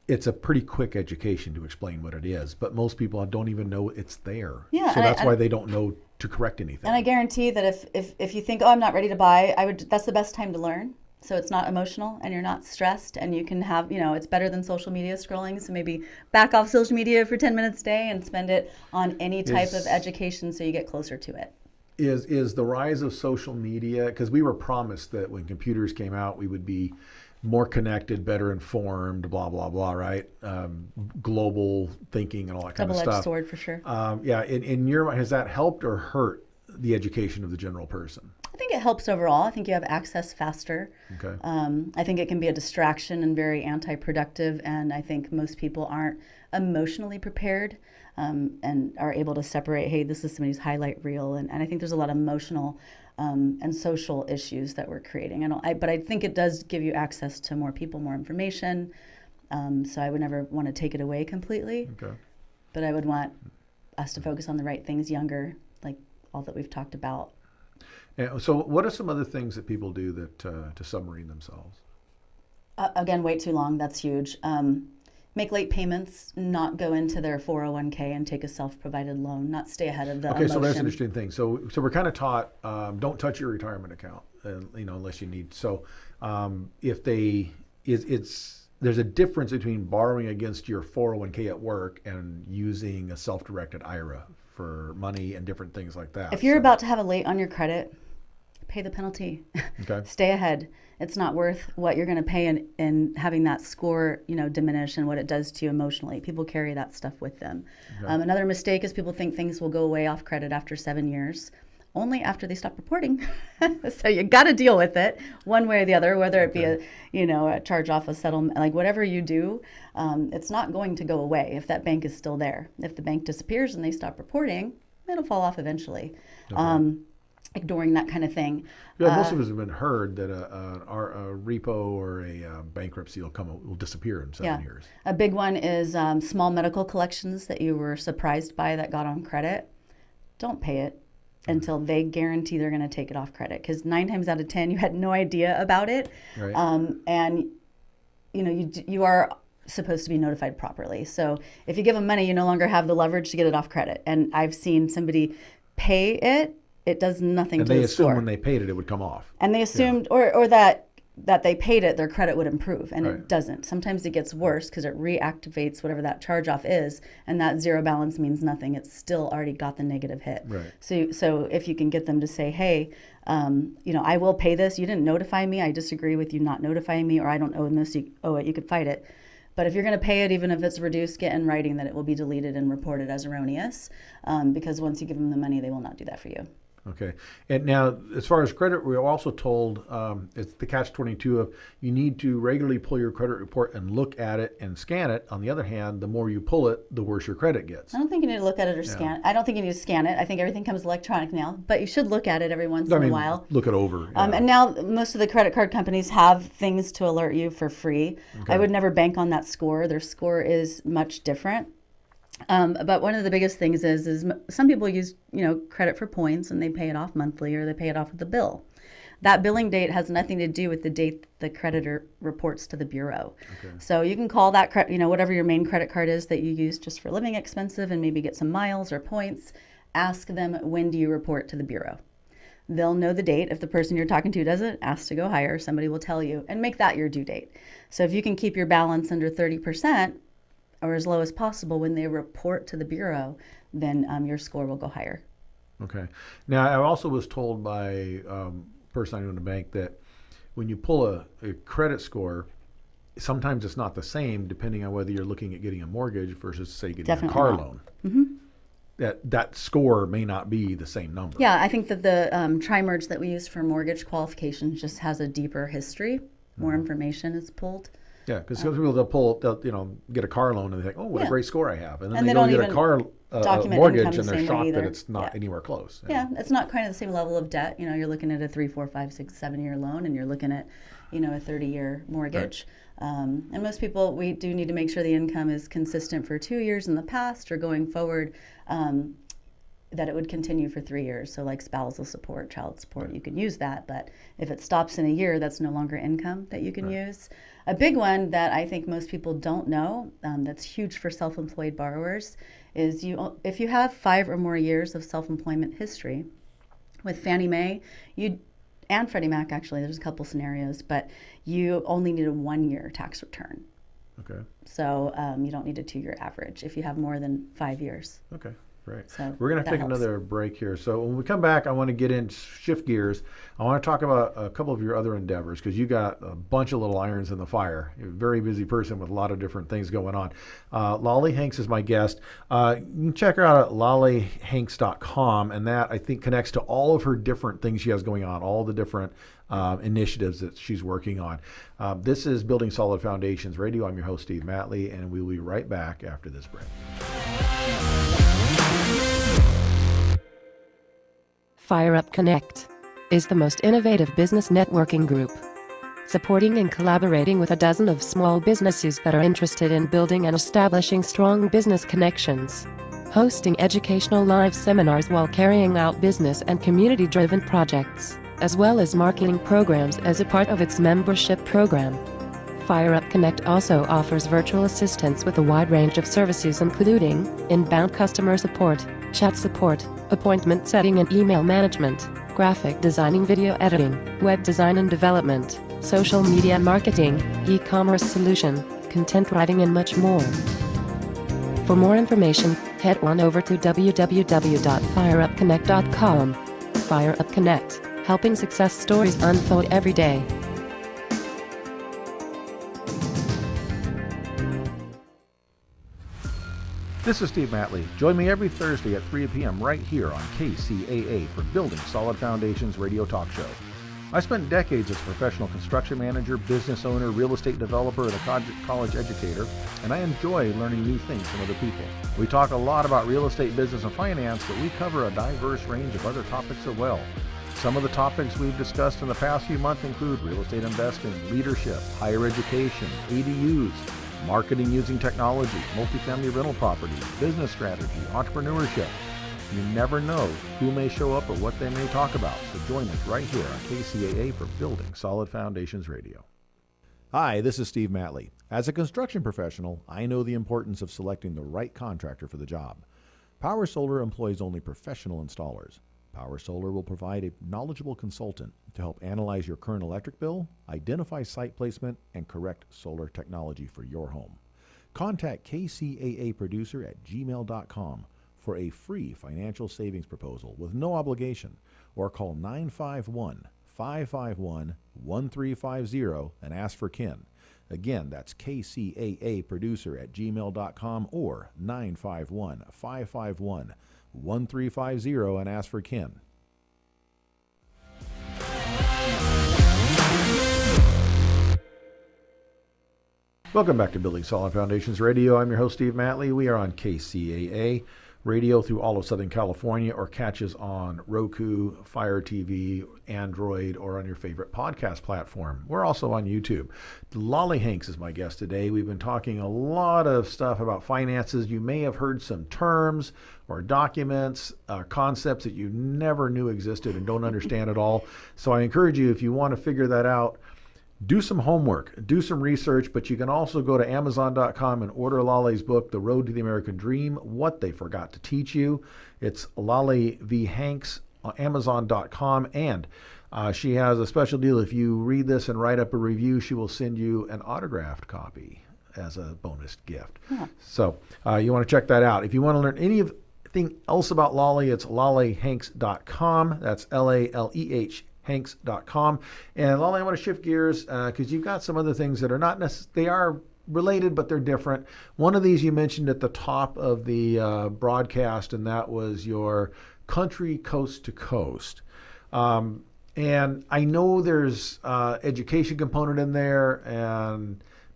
It's a pretty quick education to explain what it is, but most people don't even know it's there.
Yeah,
so that's why they don't know to correct anything.
And I guarantee that if you think, oh, I'm not ready to buy, that's the best time to learn. So it's not emotional and you're not stressed, and you can have, it's better than social media scrolling. So maybe back off social media for 10 minutes a day and spend it on any type of education so you get closer to it.
Is the rise of social media, because we were promised that when computers came out, we would be more connected, better informed, blah, blah, blah, right? Global thinking and all that kind of stuff.
Double-edged sword for sure.
Yeah, in your mind, has that helped or hurt the education of the general person?
I think it helps overall. I think you have access faster.
Okay.
I think it can be a distraction and very anti-productive, and I think most people aren't emotionally prepared and are able to separate, hey, this is somebody's highlight reel, and I think there's a lot of emotional and social issues that we're creating. But I think it does give you access to more people, more information, so I would never want to take it away completely.
Okay.
But I would want us to focus on the right things younger, like all that we've talked about.
And so what are some other things that people do that to submarine themselves?
Again, wait too long. That's huge. Make late payments, not go into their 401k and take a self-provided loan, not stay ahead of the emotion.
Okay, so that's an interesting thing. So we're kind of taught, don't touch your retirement account, unless you need. So there's a difference between borrowing against your 401k at work and using a self-directed IRA for money and different things like that.
If you're about to have a late on your credit, pay the penalty.
Okay. Stay
Stay ahead. It's not worth what you're going to pay in having that score, diminish and what it does to you emotionally. People carry that stuff with them.
Okay.
Another mistake is people think things will go away off credit after 7 years. Only after they stop reporting. So you got to deal with it one way or the other, whether it be a charge off, a settlement, like whatever you do, it's not going to go away if that bank is still there. If the bank disappears and they stop reporting, it'll fall off eventually.
Okay.
Ignoring that kind of thing.
Yeah, most of us have been heard that a repo or a bankruptcy will disappear in 7 years.
A big one is small medical collections that you were surprised by that got on credit. Don't pay it until they guarantee they're going to take it off credit, because 9 times out of 10 you had no idea about it.
Right.
And you are supposed to be notified properly. So if you give them money, you no longer have the leverage to get it off credit. And I've seen somebody pay it. It does nothing to the score.
And they assumed when they paid it would come off.
And they assumed, or that they paid it, their credit would improve, and
Right.
it doesn't. Sometimes it gets worse because it reactivates whatever that charge off is, and that zero balance means nothing. It's still already got the negative hit.
Right.
So if you can get them to say, hey, I will pay this. You didn't notify me. I disagree with you not notifying me, or I don't own this. You owe it. You could fight it. But if you're going to pay it, even if it's reduced, get in writing that it will be deleted and reported as erroneous, because once you give them the money, they will not do that for you.
Okay. And now, as far as credit, we're also told it's the catch-22 of you need to regularly pull your credit report and look at it and scan it. On the other hand, the more you pull it, the worse your credit gets.
I don't think you need to look at it or scan it. I don't think you need to scan it. I think everything comes electronic now, but you should look at it every once in a while.
Look it over.
And now most of the credit card companies have things to alert you for free.
Okay.
I would never bank on that score. Their score is much different. But one of the biggest things is some people use credit for points and they pay it off monthly, or they pay it off with a bill. That billing date has nothing to do with the date the creditor reports to the bureau.
Okay.
So you can call that whatever your main credit card is that you use just for living expensive and maybe get some miles or points. Ask them, when do you report to the bureau? They'll know the date. If the person you're talking to doesn't, ask to go higher. Somebody will tell you, and make that your due date. So if you can keep your balance under 30%, or as low as possible when they report to the bureau, then your score will go higher.
Okay. Now, I also was told by a person I knew in the bank that when you pull a credit score, sometimes it's not the same depending on whether you're looking at getting a mortgage versus, say, getting
Definitely
a car
not.
loan.
Mm-hmm.
That score may not be the same number.
Yeah, I think that the tri-merge that we use for mortgage qualifications just has a deeper history. More information is pulled.
Yeah, because some people they'll get a car loan and they think, oh, what a
Yeah.
great score I have, and then
And
they
they
go
don't
get a
even
car
document
mortgage
income
and
the
they're
same way
shocked that
either.
it's not
Yeah.
anywhere close.
Yeah, it's not kind of the same level of debt. You're looking at a 3, 4, 5, 6, 7 year loan, and you're looking at, a 30-year mortgage. And most people, we do need to make sure the income is consistent for 2 years in the past or going forward, that it would continue for 3 years. So like spousal support, child support, you can use that. But if it stops in a year, that's no longer income that you can use. A big one that I think most people don't know, that's huge for self-employed borrowers, is if you have 5 or more years of self-employment history with Fannie Mae, and Freddie Mac, actually, there's a couple scenarios, but you only need a 1-year tax return.
Okay.
So you don't need a 2-year average if you have more than 5 years.
Okay. Right.
So
we're going to take another break here. So when we come back, I want to shift gears. I want to talk about a couple of your other endeavors because you got a bunch of little irons in the fire. You're a very busy person with a lot of different things going on. Lolly Hanks is my guest. You can check her out at lollyhanks.com, and that, I think, connects to all of her different things she has going on, all the different initiatives that she's working on. This is Building Solid Foundations Radio. I'm your host, Steve Matley, and we will be right back after this break.
Fire Up Connect is the most innovative business networking group, supporting and collaborating with a dozen of small businesses that are interested in building and establishing strong business connections, hosting educational live seminars while carrying out business and community-driven projects, as well as marketing programs as a part of its membership program. Fire Up Connect also offers virtual assistance with a wide range of services including inbound customer support, chat support, appointment setting and email management, graphic designing, video editing, web design and development, social media marketing, e-commerce solution, content writing and much more. For more information, head on over to www.fireupconnect.com. Fire Up Connect, helping success stories unfold every day.
This is Steve Matley. Join me every Thursday at 3 p.m. right here on KCAA for Building Solid Foundations Radio Talk Show. I spent decades as a professional construction manager, business owner, real estate developer, and a college educator, and I enjoy learning new things from other people. We talk a lot about real estate, business, and finance, but we cover a diverse range of other topics as well. Some of the topics we've discussed in the past few months include real estate investing, leadership, higher education, ADUs, marketing using technology, multifamily rental property, business strategy, entrepreneurship. You never know who may show up or what they may talk about. So join us right here on KCAA for Building Solid Foundations Radio. Hi, this is Steve Matley. As a construction professional, I know the importance of selecting the right contractor for the job. Power Solar employs only professional installers. Power Solar will provide a knowledgeable consultant to help analyze your current electric bill, identify site placement, and correct solar technology for your home. Contact KCAA Producer at gmail.com for a free financial savings proposal with no obligation, or call 951-551-1350 and ask for Ken. Again, that's KCAA Producer at gmail.com or 951-551-1350 and ask for Ken. Welcome back to Building Solid Foundations Radio. I'm your host, Steve Matley. We are on KCAA Radio through all of Southern California, or catch us on Roku, Fire TV, Android, or on your favorite podcast platform. We're also on YouTube. Lolly Hanks is my guest today. We've been talking a lot of stuff about finances. You may have heard some terms or documents, concepts that you never knew existed and don't understand at all. So I encourage you, if you want to figure that out, do some homework, do some research, but you can also go to Amazon.com and order Lolly's book, The Road to the American Dream, What They Forgot to Teach You. It's Lolly V. Hanks on Amazon.com, and she has a special deal. If you read this and write up a review, she will send you an autographed copy as a bonus gift. Yeah. So you want to check that out. If you want to learn anything else about Lolly, it's lollyhanks.com. That's L-A-L-E-H Hanks.com. And Lolly, I want to shift gears because you've got some other things that are not necessarily, they are related, but they're different. One of these you mentioned at the top of the broadcast, and that was your Country Coast to Coast. And I know there's education component in there,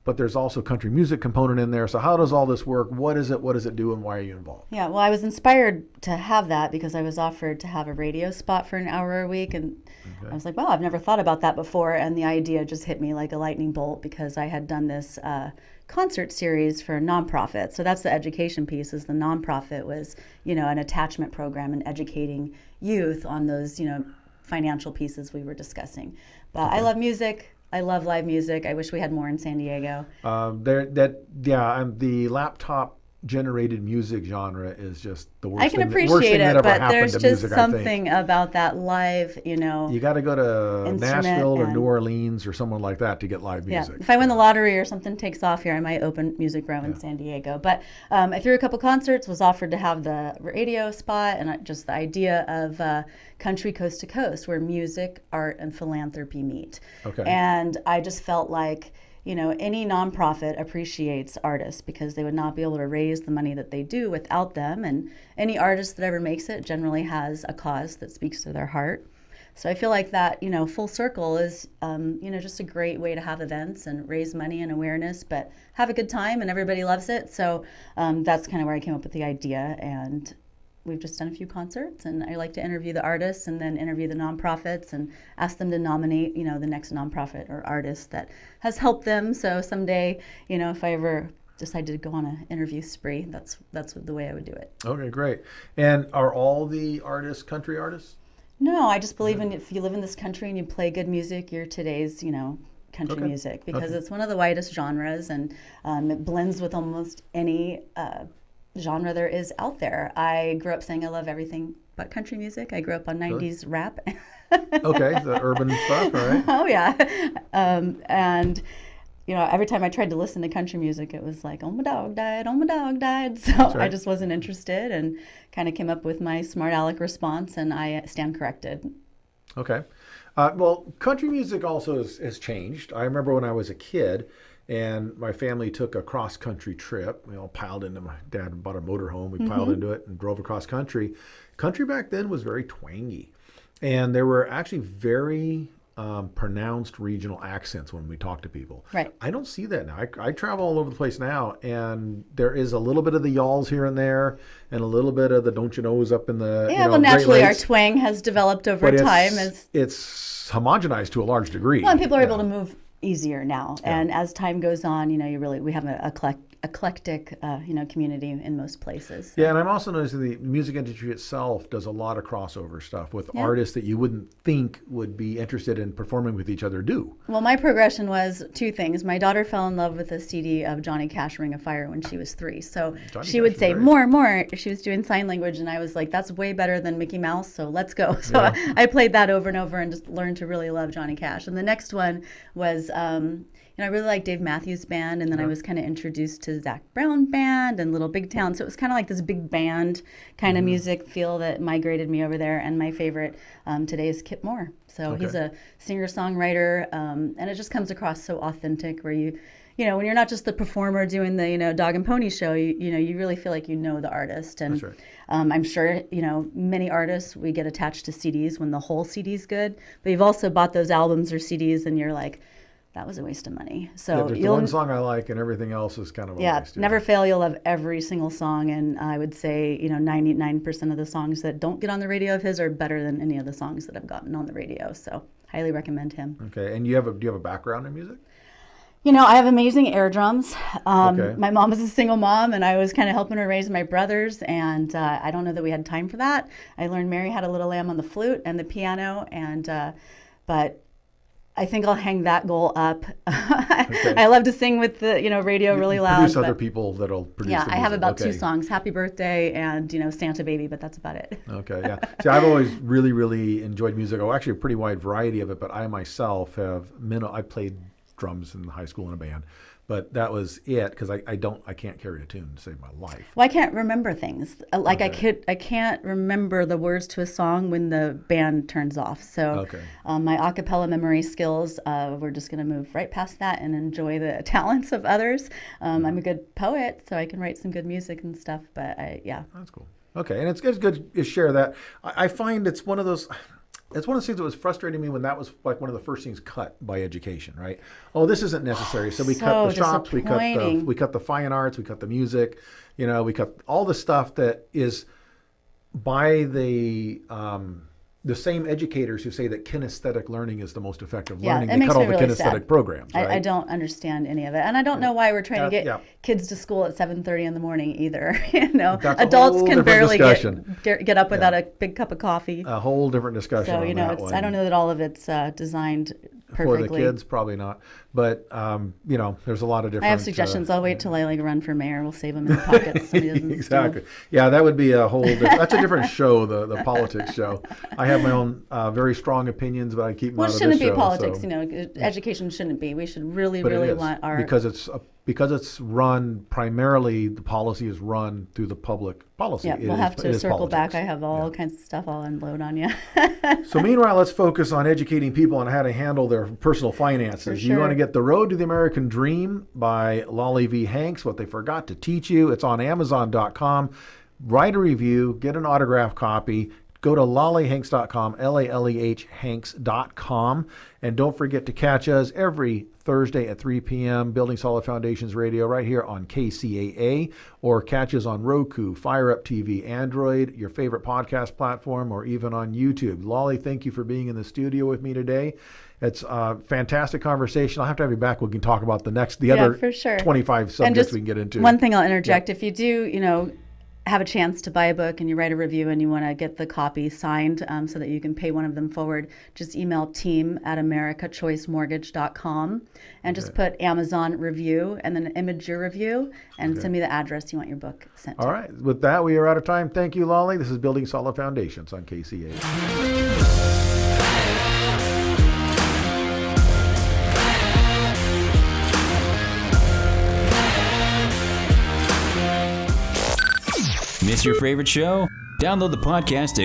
but there's also country music component in there. So how does all this work? What is it? What does it do? And why are you involved?
Yeah, well, I was inspired to have that because I was offered to have a radio spot for an hour a week. And I was like, wow, I've never thought about that before. And the idea just hit me like a lightning bolt because I had done this concert series for a nonprofit. So that's the education piece, is the nonprofit was, an attachment program and educating youth on those, financial pieces we were discussing. But I love music. I love live music. I wish we had more in San Diego.
The laptop generated music genre is just the worst
I can
thing,
appreciate
worst thing
it,
that ever
but
happened
there's
to
just
music,
something about that live,
You got to go to
instrument
Nashville or
and-
New Orleans or someone like that to get live
Yeah,
music.
if I win the lottery or something takes off here, I might open Music Row in San Diego. But I threw a couple concerts, was offered to have the radio spot, and just the idea of country coast to coast, where music, art, and philanthropy meet.
Okay.
And I just felt like, any nonprofit appreciates artists because they would not be able to raise the money that they do without them. And any artist that ever makes it generally has a cause that speaks to their heart. So I feel like that, full circle is, just a great way to have events and raise money and awareness, but have a good time and everybody loves it. So that's kind of where I came up with the idea. And we've just done a few concerts, and I like to interview the artists and then interview the nonprofits and ask them to nominate, the next nonprofit or artist that has helped them. So someday, if I ever decide to go on an interview spree, that's the way I would do it.
Okay, great. And are all the artists country artists?
No, I just believe in if you live in this country and you play good music, you're today's, country music, because it's one of the widest genres, and it blends with almost any genre there is out there. I grew up saying I love everything but country music. I grew up on 90s rap.
Okay, the urban stuff, all right.
Oh, yeah. And every time I tried to listen to country music, it was like, oh, my dog died, oh, my dog died. So
right.
I just wasn't interested and kind of came up with my smart aleck response, and I stand corrected.
Okay. Well, country music also has changed. I remember when I was a kid and my family took a cross-country trip. We all piled into, my dad bought a motorhome. We piled into it and drove across country. Country back then was very twangy. And there were actually very pronounced regional accents when we talk to people.
Right.
I don't see that now. I travel all over the place now, and there is a little bit of the y'alls here and there, and a little bit of the don't you knows up in the
Well, naturally, our twang has developed over time.
It's homogenized to a large degree.
Well, and people are able to move easier now, and as time goes on, we have an eclectic community in most places.
Yeah, and I'm also noticing the music industry itself does a lot of crossover stuff with artists that you wouldn't think would be interested in performing with each other do.
Well, my progression was two things. My daughter fell in love with a CD of Johnny Cash, Ring of Fire, when she was 3. So she would say, more, more. She was doing sign language, and I was like, that's way better than Mickey Mouse, so let's go. So I played that over and over and just learned to really love Johnny Cash. And the next one was... I really liked Dave Matthews Band, and then I was kind of introduced to Zach Brown Band and Little Big Town. So it was kind of like this big band kind of music feel that migrated me over there. And my favorite today is Kip Moore. So he's a singer-songwriter, and it just comes across so authentic, where when you're not just the performer doing the dog and pony show, you really feel like the artist. And
That's right.
I'm sure many artists, we get attached to CDs when the whole CD's good, but you've also bought those albums or CDs, and you're like, that was a waste of money. So
there's the one song I like, and everything else is kind of a waste.
Never fail. You'll love every single song, and I would say 99% of the songs that don't get on the radio of his are better than any of the songs that I've gotten on the radio. So highly recommend him.
Okay, and do you have a background in music?
I have amazing air drums. My mom was a single mom, and I was kind of helping her raise my brothers, and I don't know that we had time for that. I learned Mary Had a Little Lamb on the flute and the piano, but I think I'll hang that goal up. I love to sing with the radio really loud.
Produce other people that'll produce.
Yeah,
the
I have
music.
about 2 songs: "Happy Birthday" and Santa Baby, but that's about it.
Okay, yeah. See, I've always really, really enjoyed music. Oh, actually, a pretty wide variety of it. But I myself have I played drums in high school in a band, but that was it because I can't carry a tune to save my life.
Well, I can't remember things. Like I can't remember the words to a song when the band turns off. So my a cappella memory skills, we're just going to move right past that and enjoy the talents of others. I'm a good poet, so I can write some good music and stuff. But
That's cool. Okay, and it's good to share that. I find it's one of those. it's one of the things that was frustrating me when that was like one of the first things cut by education, right? Oh, this isn't necessary. So we cut the shops, we cut the fine arts, we cut the music, we cut all the stuff that is by the same educators who say that kinesthetic learning is the most effective learning.
It
they
makes
cut all
me
the
really
kinesthetic
sad.
programs. Right?
I don't understand any of it, and I don't know why we're trying to get
yeah.
kids to school at 7:30 in the morning either.
That's
Adults
a whole
can barely
discussion.
get up without a big cup of coffee.
A whole different discussion.
So
on that one.
I don't know that all of it's designed perfectly.
For the kids, probably not. But there's a lot of different.
I have suggestions. I'll wait till I run for mayor. We'll save them in the pockets.
Exactly. Yeah, that would be a whole. That's a different show, the politics show. I have my own very strong opinions, but I keep them out of this show.
Well, it shouldn't be politics. So. Education shouldn't be. We should really want our
because it's run primarily. The policy is run through the public policy.
Yeah, we'll have to circle back. I have all kinds of stuff I'll unload on you.
So meanwhile, let's focus on educating people on how to handle their personal finances.
Sure.
You want to get The Road to the American Dream by Lolly V. Hanks, What They Forgot to Teach You. It's on Amazon.com. Write a review, get an autographed copy. Go to lollyhanks.com, L-A-L-E-H hanks.com. And don't forget to catch us every Thursday at 3 p.m. Building Solid Foundations Radio right here on KCAA, or catch us on Roku, Fire Up TV, Android, your favorite podcast platform, or even on YouTube. Lolly, thank you for being in the studio with me today. It's a fantastic conversation. I'll have to have you back. We can talk about the other
for sure.
25 subjects we can get into.
One thing I'll interject. If you do, have a chance to buy a book and you write a review and you want to get the copy signed so that you can pay one of them forward, just email team@americachoicemortgage.com and just put Amazon review and then image your review and send me the address you want your book sent to.
All right. With that, we are out of time. Thank you, Lolly. This is Building Solid Foundations on KCA.
Miss your favorite show? Download the podcast at